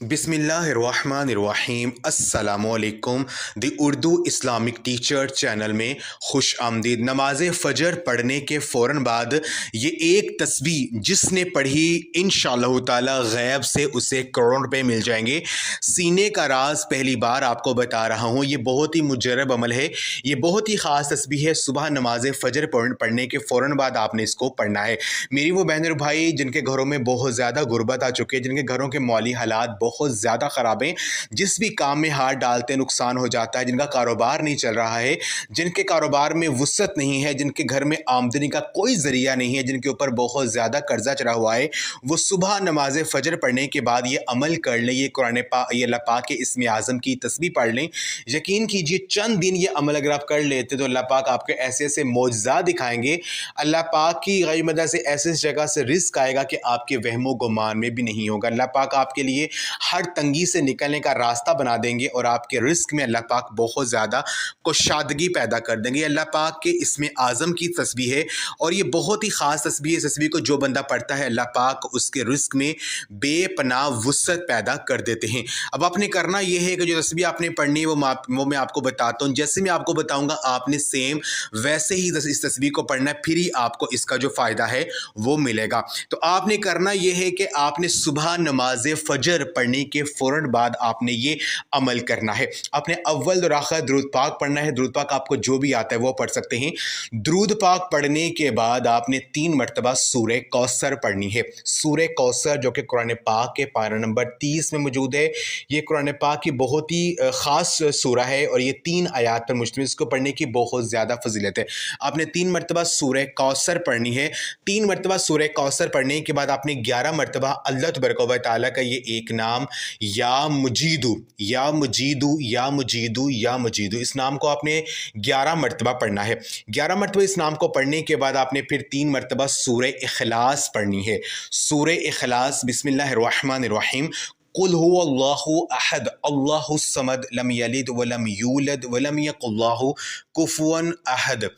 बिस्मिल्लाहिर्रहमानिर्रहीम अस्सलामुअलैकुम। दी Urdu Islamic teacher channel में खुश आमदीद। नमाज फ़जर पढ़ने के फ़ौरन बाद ये एक तस्बीह जिसने पढ़ी इंशाअल्लाह ताला गैब से उसे करोड़ रुपए मिल जाएंगे। सीने का राज पहली बार आपको बता रहा हूँ। ये बहुत ही मुजरब अमल है, ये बहुत ही ख़ास तस्बीह है। सुबह नमाज फ़जर पढ़ने के फ़ौरन बाद आपने इसको पढ़ना है। मेरी वो बहन और भाई जिनके घरों में बहुत ज़्यादा गुर्बत आ चुकी है, जिनके घरों के माली हालात बहुत ज़्यादा ख़राब हैं, जिस भी काम में हाथ डालते नुकसान हो जाता है, जिनका कारोबार नहीं चल रहा है, जिनके कारोबार में वुसअत नहीं है, जिनके घर में आमदनी का कोई ज़रिया नहीं है, जिनके ऊपर बहुत ज़्यादा कर्जा चढ़ा हुआ है, वो सुबह नमाज फ़जर पढ़ने के बाद ये अमल कर लें। ये ये अल्लाह पाक के इस्म आज़म की तस्बीह पढ़ लें। यकीन कीजिए चंद दिन ये अमल अगर आप कर लेते तो अल्लाह पाक आपके ऐसे ऐसे मौजज़ात दिखाएंगे। अल्लाह पाक की गई मदद से ऐसे जगह से रिस्क आएगा कि आपके वहमो गुमान में भी नहीं होगा। अल्लाह पाक आपके लिए हर तंगी से निकलने का रास्ता बना देंगे और आपके रिस्क में अल्लाह पाक बहुत ज़्यादा कुशादगी पैदा कर देंगे। अल्लाह पाक के इसमें आज़म की तस्बीह है और ये बहुत ही ख़ास तस्बीह है। तस्बीह को जो बंदा पढ़ता है अल्लाह पाक उसके रिस्क में बेपनाह वुसअत पैदा कर देते हैं। अब आपने करना ये है कि जो तस्बीह आपने पढ़नी है वो मैं आपको बताता हूँ। जैसे मैं आपको बताऊँगा आपने सेम वैसे ही इस तस्बीह को पढ़ना है, फिर ही आपको इसका जो फ़ायदा है वो मिलेगा। तो आपने करना ये है कि आपने सुबह नमाज फ़जर पढ़ने के फ़ौरन बाद आपने ये अमल करना है। आपने अव्वल और आखिर दुरूद पाक पढ़ना है। दुरूद पाक आपको जो भी आता है वो पढ़ सकते हैं। दुरूद पाक पढ़ने के बाद आपने 3 मरतबा सूरह कौसर पढ़नी है। सूरह कौसर जो कि कुरान पाक के पारा नंबर 30 में मौजूद है। ये कुरान पाक की बहुत ही ख़ास सूरह है और ये 3 आयात पर मुश्तमिल, इसको पढ़ने की बहुत ज़्यादा फजीलत है। आपने 3 मरतबा सूरह कौसर पढ़नी है। 3 मरतबा सूरह कौसर पढ़ने के बाद आपने 11 मरतबा अल्लाह तबारक व तआला का ये एक नाम या मुजीदू या मुजीदू या मुजीदू या मुजीदू, इस नाम को आपने 11 मरतबा पढ़ना है। 11 मरतबा इस नाम को पढ़ने के बाद आपने फिर 3 मरतबा सूरह इखलास पढ़नी है। सूरह इखलास बिस्मिल्लाहिर्रहमानिर्रहीम। कुल हुवल्लाहु अहद अल्लाहुस समद लम यलिद वलम यूलद वलम यकुल लहु कुफुवन अहद।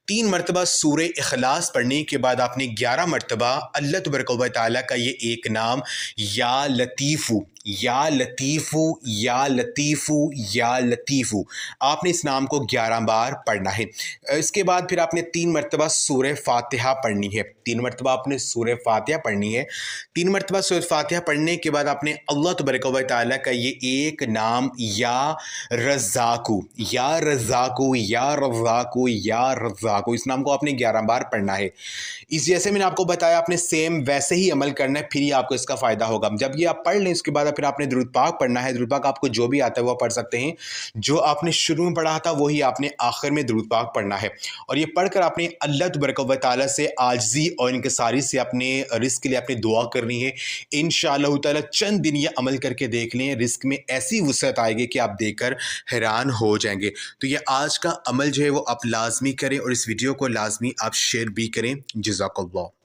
3 मरतबा सूरह इखलास पढ़ने के बाद आपने 11 मरतबा अल्लाह तबारक व तआला का ये एक नाम या लतीफ़ू या लतीफ़ू या लतीफ़ू या लतीफ़ू, आपने इस नाम को 11 बार पढ़ना है। इसके बाद फिर आपने 3 मरतबा सूरह फातिहा पढ़नी है। 3 मरतबा आपने सूरह फातिहा पढ़नी है। 3 मरतबा सूरह फातिहा पढ़ने के बाद आपने अल्लाह तबारक व तआला का ये एक नाम या रज़्ज़ाक़ू या रज़्ज़ाक़ू या रज़्ज़ाक़ू या रज़्ज़ाक़ू, इस नाम को आपने 11 बार पढ़ना है। इस जैसे मैंने आपको बताया आपने सेम वैसे ही अमल करना है, फिर ही आपको इसका फ़ायदा होगा। जब ये आप पढ़ लें उसके बाद फिर आपने दुरूद पाक पढ़ना है। दुरूद पाक आपको जो भी आता है वो पढ़ सकते हैं। जो आपने शुरू में पढ़ा था वही आपने आखिर में दुरूद पाक पढ़ना है और ये पढ़कर आपने अल्लाह तबारक व तआला से आजिज़ी और इनकिसारी से अपने रिस्क के लिए अपनी दुआ करनी है। इंशाअल्लाह ताला चंद दिन ये अमल करके देख लें, रिस्क में ऐसी वुसअत आएगी कि आप देखकर हैरान हो जाएंगे। तो ये आज का अमल जो है वो आप लाजमी करें और इस वीडियो को लाजमी आप शेयर भी करें। जज़ाकल्लाह।